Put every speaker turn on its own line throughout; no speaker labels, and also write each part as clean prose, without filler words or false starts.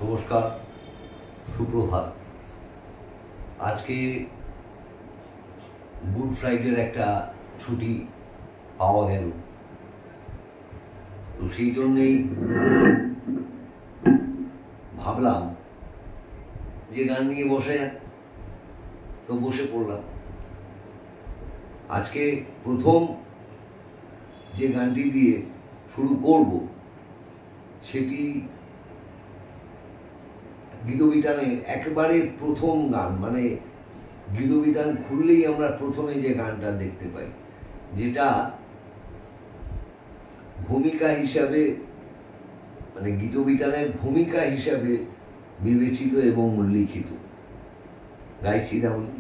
নমস্কার, সুপ্রভাত। আজকে গুড ফ্রাইডের একটা ছুটি পাওয়া গেল, তো সেই জন্যেই ভাবলাম যে গান নিয়ে তো বসে পড়লাম। আজকে প্রথম যে গানটি দিয়ে শুরু করব সেটি গীতবিতানের একেবারে প্রথম গান, মানে গীতবিতান খুললেই আমরা প্রথমে যে গানটা দেখতে পাই, যেটা ভূমিকা হিসাবে, মানে গীতবিতানের ভূমিকা হিসাবে বিবেচিত এবং লিখিত। গাইছি তাহলে।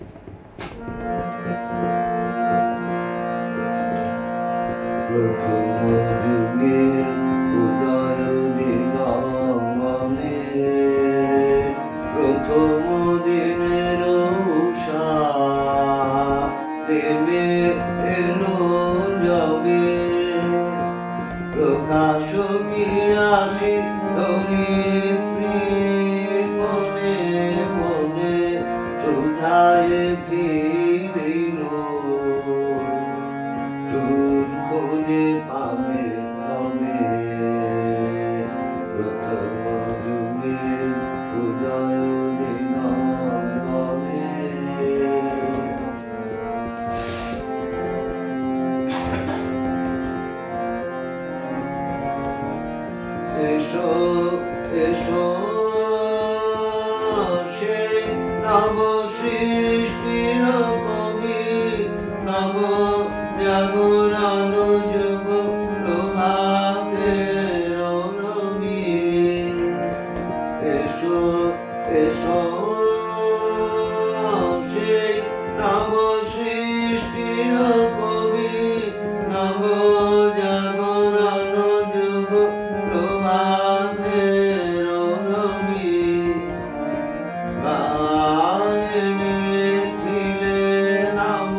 প্রথম যুগের উদয় দিগমনে, প্রথম দিনের উষা নেমে এলো যবে, প্রকাশ কি আসি ধরিত্রী মনে মনে সুধায় ফিরিল, চুল খুলে পাবে তবে প্রথম যুগের উদয় দিগমনে। এসো এসো সে নব সৃষ্টির কবি, নব জাগরণ যুগ প্রভাতের নবী। এসো এসো সে নব সৃষ্টির কবি, নব জাগরণ যুগ প্রভাতের নবী। গানে ছিলে নাম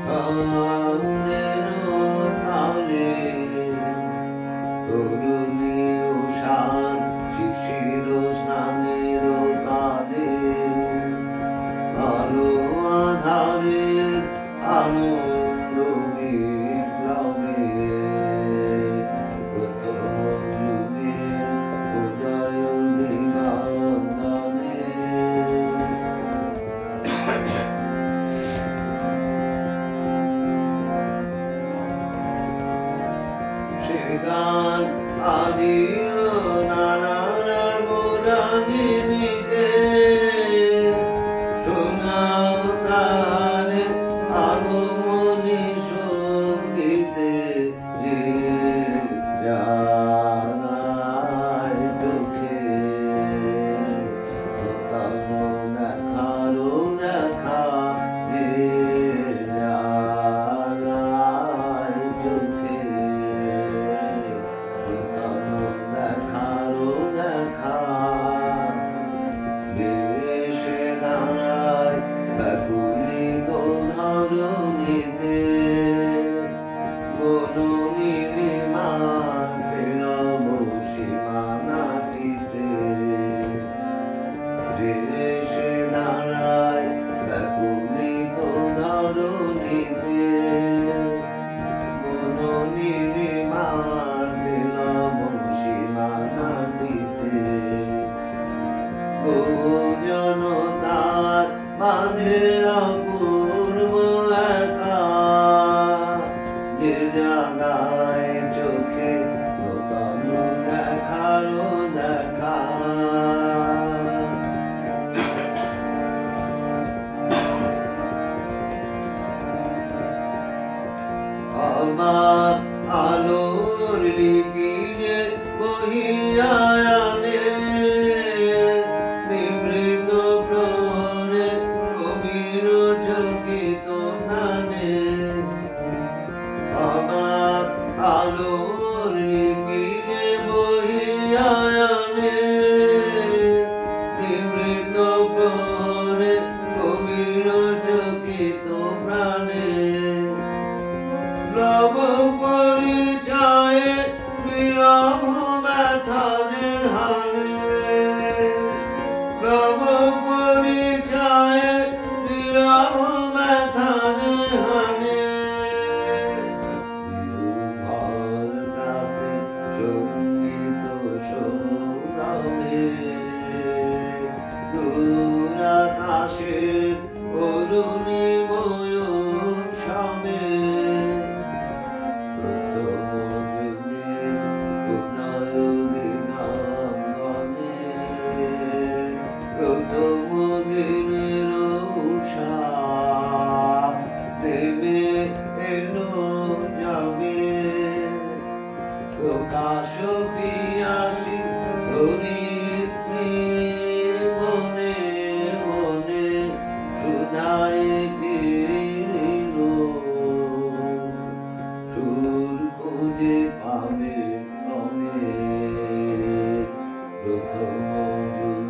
ছন্দের তালে, তরুণী উষার শিশির স্নানের কালে, আলো আধারের আনন্দ বিপ্লবে, প্রথম যুগের উদয় দিগমনে। সে গান আদিও নানান গুণাগিনীতে, শোনাও তার আগমনী সঙ্গীতে, যে জানায় চোখে নূতন দেখারও দেখা, যে জানায় চোখে নূতন দেখারও দেখা। দেশে দাঁড়ায় ব্যাকুলিত ধরণীতে, মনোনীলিমার বিলব সীমানাটিতে। দেশে দাঁড়ায় ব্যাকুলিত ধরণীতে, মনোনীলিমার বিলব সীমানাটিতে। জনতার মাঝে অপূর্ব একা, যে জাগায় চোখে নূতন দেখারও দেখা। আমার আলোর লিপি যে বহিয়া আনে, নিভৃত প্রহরে কবির দূর আকাশের অরুণিময় সামে প্রথম যুগে উদয় দিনাঙ্গনে প্রথম দিনের উষা প্রেমে এলো যাবে প্রকাশ পিয়াসী ধরিত্রী মনে মনে সুধায় ফিরিল সুর খুঁজে পাবে কবে প্রথম যুগ